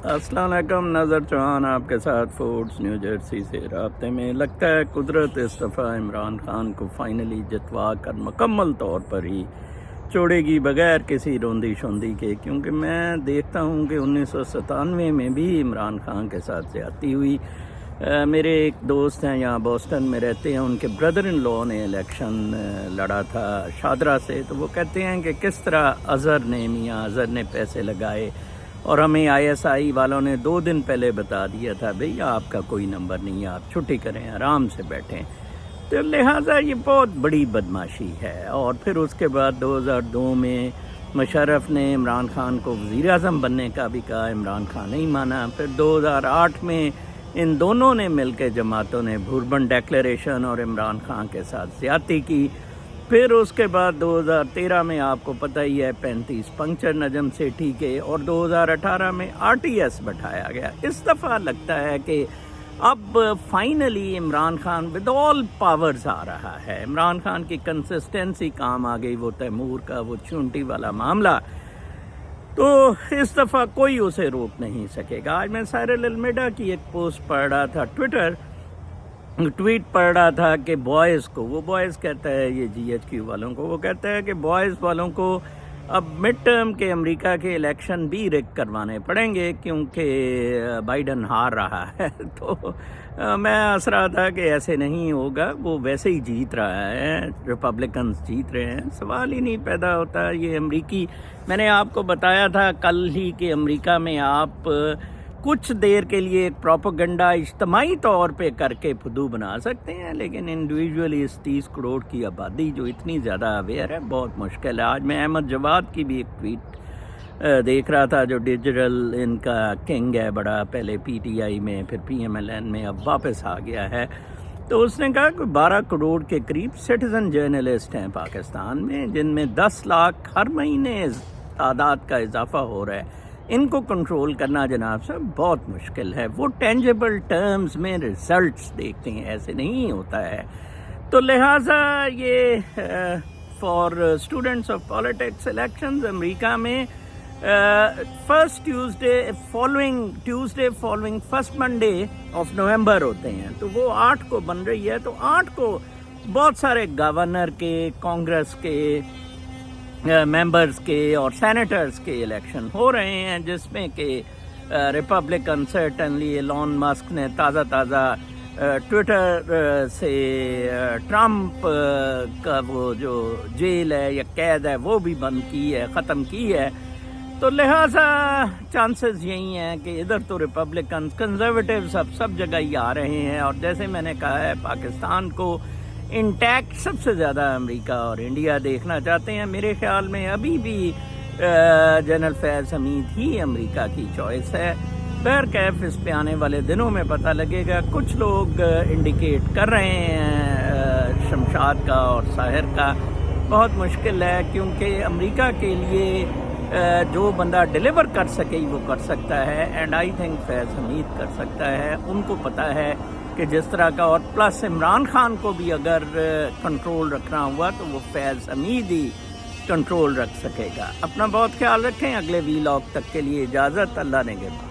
السلام علیکم، نظر چوہان آپ کے ساتھ فورٹس نیو جرسی سے رابطے میں۔ لگتا ہے قدرت اس دفعہ عمران خان کو فائنلی جتوا کر مکمل طور پر ہی چھوڑے گی، بغیر کسی روندی شوندی کے، کیونکہ میں دیکھتا ہوں کہ 1997 میں بھی عمران خان کے ساتھ زیادتی ہوئی۔ میرے ایک دوست ہیں یہاں بوسٹن میں رہتے ہیں، ان کے بردر ان لو نے الیکشن لڑا تھا شادرہ سے، تو وہ کہتے ہیں کہ کس طرح میاں اظہر نے پیسے لگائے، اور ہمیں آئی ایس آئی والوں نے 2 دن پہلے بتا دیا تھا بھئی آپ کا کوئی نمبر نہیں ہے، آپ چھٹی کریں، آرام سے بیٹھیں۔ تو لہٰذا یہ بہت بڑی بدماشی ہے۔ اور پھر اس کے بعد 2002 میں مشرف نے عمران خان کو وزیر اعظم بننے کا بھی کہا، عمران خان نہیں مانا۔ پھر 2008 میں ان دونوں نے مل کے جماعتوں نے بھوربن ڈیکلیریشن اور عمران خان کے ساتھ زیادتی کی۔ پھر اس کے بعد 2013 میں آپ کو پتہ ہی ہے 35 پنکچر نجم سیٹھی کے، اور 2018 میں RTS بٹھایا گیا۔ اس دفعہ لگتا ہے کہ اب finally Imran Khan with all powers آ رہا ہے۔ عمران خان کی کنسسٹنسی کام آ گئی، وہ تیمور کا وہ چونٹی والا معاملہ، تو اس دفعہ کوئی اسے روک نہیں سکے گا۔ آج میں سائرل المیڈا کی ایک پوسٹ پڑھ رہا تھا، ٹویٹ پڑھ رہا تھا کہ بوائز کو، وہ بوائز کہتا ہے یہ GHQ والوں کو، وہ کہتا ہے کہ بوائز والوں کو اب مڈ ٹرم کے امریکہ کے الیکشن بھی ریگ کروانے پڑیں گے کیونکہ بائیڈن ہار رہا ہے۔ تو میں ہنس رہا تھا کہ ایسے نہیں ہوگا، وہ ویسے ہی جیت رہا ہے، ریپبلکنز جیت رہے ہیں، سوال ہی نہیں پیدا ہوتا۔ یہ امریکی، میں نے آپ کو بتایا تھا کل ہی کہ امریکہ میں آپ کچھ دیر کے لیے ایک پروپیگنڈا اجتماعی طور پہ کر کے فدو بنا سکتے ہیں، لیکن انڈیویجولی اس 30 کروڑ کی آبادی جو اتنی زیادہ اویئر ہے، بہت مشکل ہے۔ آج میں احمد جواد کی بھی ایک ٹویٹ دیکھ رہا تھا، جو ڈیجیٹل ان کا کنگ ہے بڑا، پہلے PTI میں پھر PMLN میں، اب واپس آ گیا ہے۔ تو اس نے کہا کہ 12 کروڑ کے قریب سٹیزن جرنلسٹ ہیں پاکستان میں، جن میں 10 لاکھ ہر مہینے تعداد کا اضافہ ہو رہا ہے۔ ان کو کنٹرول کرنا جناب صاحب بہت مشکل ہے۔ وہ ٹینجیبل ٹرمز میں ریزلٹس دیکھتے ہیں، ایسے نہیں ہوتا ہے۔ تو لہٰذا یہ for students of politics elections امریکہ میں first Tuesday following first Monday of November ہوتے ہیں، تو وہ 8 کو بن رہی ہے۔ تو 8 کو بہت سارے گورنر کے، کانگریس کے ممبرز کے اور سینیٹرز کے الیکشن ہو رہے ہیں، جس میں کہ ریپبلکن سرٹنلی ایلون مسک نے تازہ ٹویٹر سے ٹرمپ کا وہ جو جیل ہے یا قید ہے وہ بھی بند کی ہے، ختم کی ہے۔ تو لہٰذا چانسز یہی ہیں کہ ادھر تو ریپبلکنز، کنزرویٹیوز اب سب جگہ ہی آ رہے ہیں، اور جیسے میں نے کہا ہے پاکستان کو انٹیکٹ سب سے زیادہ امریکہ اور انڈیا دیکھنا چاہتے ہیں۔ میرے خیال میں ابھی بھی جنرل فیض حمید ہی امریکہ کی چوائس ہے۔ بہرکیف اس پہ آنے والے دنوں میں پتہ لگے گا۔ کچھ لوگ انڈیکیٹ کر رہے ہیں شمشاد کا اور ساحر کا، بہت مشکل ہے، کیونکہ امریکہ کے لیے جو بندہ ڈیلیور کر سکے وہ کر سکتا ہے، اینڈ آئی تھنک فیض حمید کر سکتا ہے۔ ان کو پتہ ہے کہ جس طرح کا، اور پلس عمران خان کو بھی اگر کنٹرول رکھنا ہوا تو وہ فیض حمید ہی کنٹرول رکھ سکے گا۔ اپنا بہت خیال رکھیں۔ اگلے ویلاگ تک کے لیے اجازت، اللہ نگہبان۔